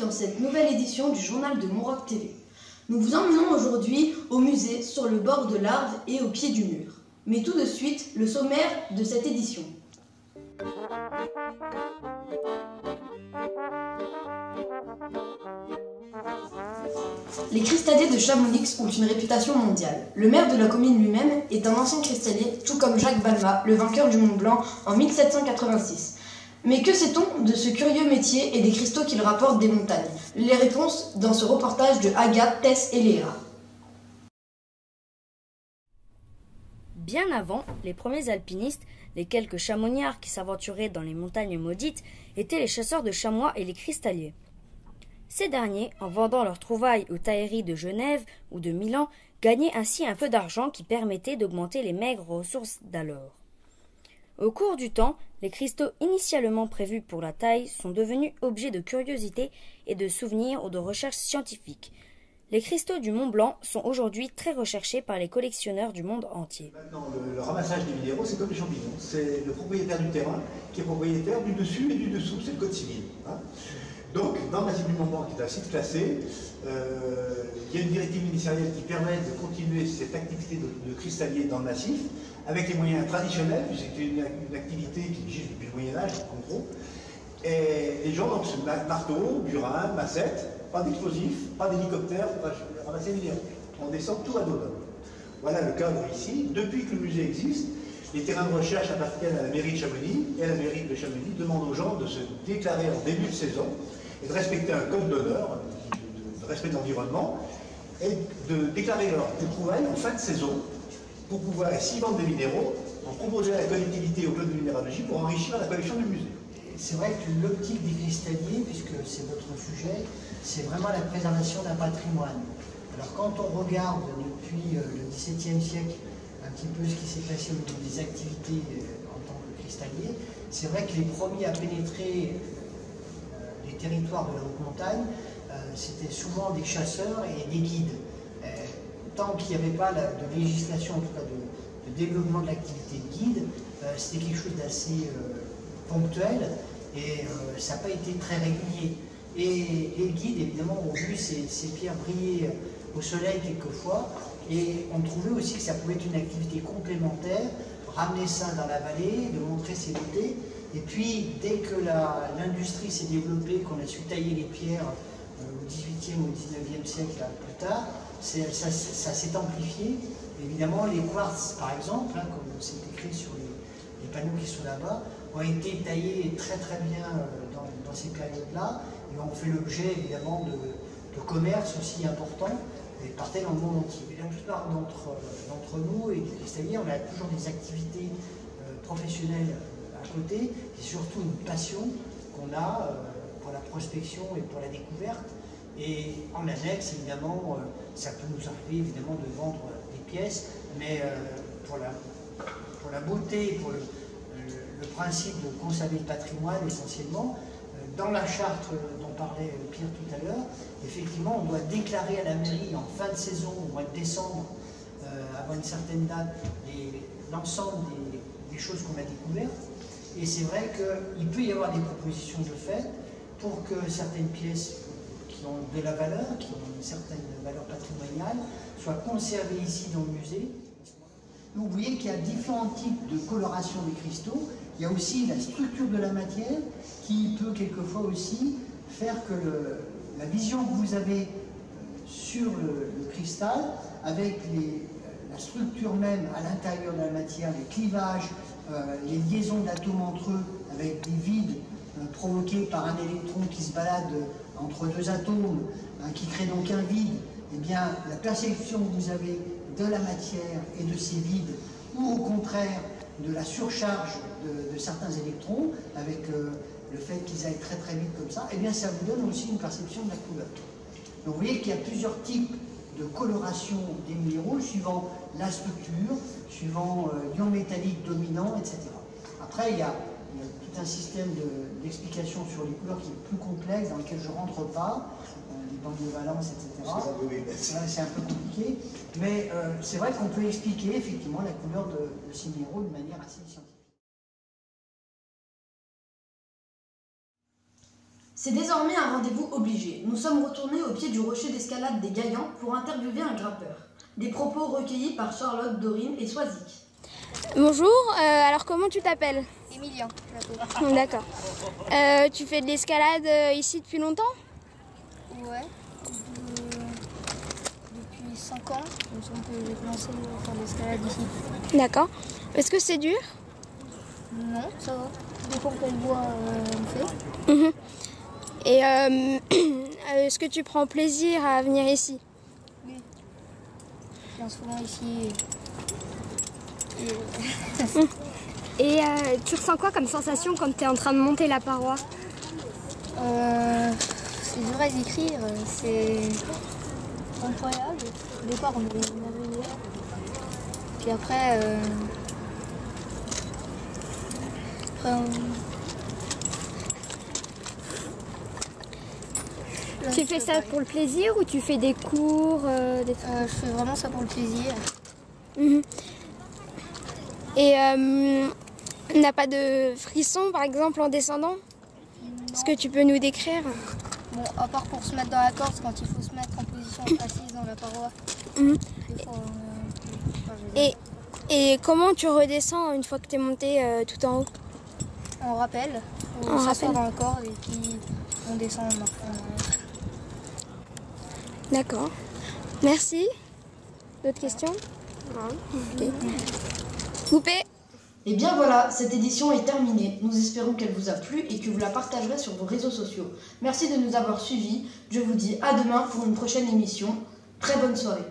dans cette nouvelle édition du journal de Monroc TV. Nous vous emmenons aujourd'hui au musée, sur le bord de l'Arve et au pied du mur. Mais tout de suite, le sommaire de cette édition. Les cristalliers de Chamonix ont une réputation mondiale. Le maire de la commune lui-même est un ancien cristallier, tout comme Jacques Balmat, le vainqueur du Mont Blanc en 1786. Mais que sait-on de ce curieux métier et des cristaux qu'il rapporte des montagnes? Les réponses dans ce reportage de Agathe, Tess et Léa. Bien avant, les premiers alpinistes, les quelques chamoniards qui s'aventuraient dans les montagnes maudites, étaient les chasseurs de chamois et les cristalliers. Ces derniers, en vendant leurs trouvailles aux tailleries de Genève ou de Milan, gagnaient ainsi un peu d'argent qui permettait d'augmenter les maigres ressources d'alors. Au cours du temps, les cristaux initialement prévus pour la taille sont devenus objets de curiosité et de souvenirs ou de recherches scientifiques. Les cristaux du Mont Blanc sont aujourd'hui très recherchés par les collectionneurs du monde entier. Maintenant, le ramassage des minéraux, c'est comme les champignons. C'est le propriétaire du terrain qui est propriétaire du dessus et du dessous. C'est le code civil. Donc, dans le massif du Mont Blanc, qui est un site classé, il y a une directive ministérielle qui permet de continuer cette activité de cristallier dans le massif, avec les moyens traditionnels, puisque c'est une activité qui existe depuis le Moyen-Âge, en gros. Et les gens, donc, marteau, burin, massette, pas d'explosifs, pas d'hélicoptère, ramasser les minéraux. On descend tout à dos d'homme. Voilà le cadre ici. Depuis que le musée existe, les terrains de recherche appartiennent à la mairie de Chamonix, et la mairie de Chamonix demande aux gens de se déclarer en début de saison et de respecter un code d'honneur, de respect de l'environnement, et de déclarer leurs trouvailles en fin de saison pour pouvoir, et s'ils vendent des minéraux, en proposer à la collectivité au club de minéralogie pour enrichir la collection du musée. C'est vrai que l'optique des cristalliers, puisque c'est votre sujet, c'est vraiment la préservation d'un patrimoine. Alors quand on regarde depuis le XVIIe siècle un petit peu ce qui s'est passé au niveau des activités en tant que cristallier, c'est vrai que les premiers à pénétrer les territoires de la haute montagne, c'était souvent des chasseurs et des guides. Tant qu'il n'y avait pas de législation, en tout cas de développement de l'activité de guide, c'était quelque chose d'assez ponctuel et ça n'a pas été très régulier. Et les guides, évidemment, ont vu ces pierres briller au soleil quelquefois, et on trouvait aussi que ça pouvait être une activité complémentaire, ramener ça dans la vallée, de montrer ses beautés. Et puis, dès que l'industrie s'est développée, qu'on a su tailler les pierres au XVIIIe ou au XIXe siècle plus tard, ça s'est amplifié. Évidemment, les quartz, par exemple, comme c'est écrit sur les panneaux qui sont là-bas, ont été taillés très très bien dans ces périodes-là, et ont fait l'objet évidemment de commerce aussi important, et partaient dans le monde entier. Et la plupart d'entre nous, et des cristalliers, on a toujours des activités professionnelles à côté, et surtout une passion qu'on a pour la prospection et pour la découverte. Et en annexe, évidemment, ça peut nous arriver évidemment de vendre des pièces, mais pour la beauté, pour le principe de conserver le patrimoine essentiellement, dans la charte dont parlait Pierre tout à l'heure, effectivement, on doit déclarer à la mairie en fin de saison, au mois de décembre, avant une certaine date, l'ensemble des choses qu'on a découvertes. Et c'est vrai qu'il peut y avoir des propositions de fait pour que certaines pièces qui ont de la valeur, qui ont une certaine valeur patrimoniale, soient conservées ici dans le musée. Vous voyez qu'il y a différents types de coloration des cristaux. Il y a aussi la structure de la matière qui peut quelquefois aussi faire que la vision que vous avez sur le cristal, avec la structure même à l'intérieur de la matière, les clivages, les liaisons d'atomes entre eux, avec des vides provoqués par un électron qui se balade entre deux atomes, qui crée donc un vide, eh bien la perception que vous avez de la matière et de ces vides, ou au contraire de la surcharge de certains électrons, avec le fait qu'ils aillent très très vite comme ça, eh bien ça vous donne aussi une perception de la couleur. Donc vous voyez qu'il y a plusieurs types de coloration des minéraux, suivant la structure, suivant l'ion métallique dominant, etc. Après, il y a tout un système d'explication sur les couleurs qui est plus complexe, dans lequel je ne rentre pas, les bandes de valence, etc. C'est un peu compliqué, mais c'est vrai qu'on peut expliquer effectivement la couleur de ces minéraux de manière assez scientifique. C'est désormais un rendez-vous obligé. Nous sommes retournés au pied du rocher d'escalade des Gaillans pour interviewer un grimpeur. Des propos recueillis par Charlotte, Dorine et Swazik. Bonjour, alors comment tu t'appelles? Emilien. D'accord. Tu fais de l'escalade ici depuis longtemps? Ouais. Depuis 5 ans, il me semble que j'ai commencé à faire de l'escalade ici. D'accord. Est-ce que c'est dur? Non, ça va. Dépend quel bois on fait. Mhm. Et est-ce que tu prends plaisir à venir ici? Oui. Je viens souvent ici. Et tu ressens quoi comme sensation quand tu es en train de monter la paroi? C'est dur à décrire, c'est incroyable. Au départ, on avait une puis après Tu fais ça pour le plaisir ou tu fais des cours des trucs? je fais vraiment ça pour le plaisir. Mhm. Et n'a pas de frisson par exemple en descendant? Est-ce que tu peux nous décrire? Bon, à part pour se mettre dans la corde quand il faut se mettre en position assise dans la paroi. Mhm. Des fois, Et comment tu redescends une fois que tu es monté tout en haut? on rappelle, On on s'assoit rappelle. dans la corde et puis on descend en marchant. D'accord. Merci. D'autres questions? Ok. Coupé. Et bien voilà, cette édition est terminée. Nous espérons qu'elle vous a plu et que vous la partagerez sur vos réseaux sociaux. Merci de nous avoir suivis. Je vous dis à demain pour une prochaine émission. Très bonne soirée.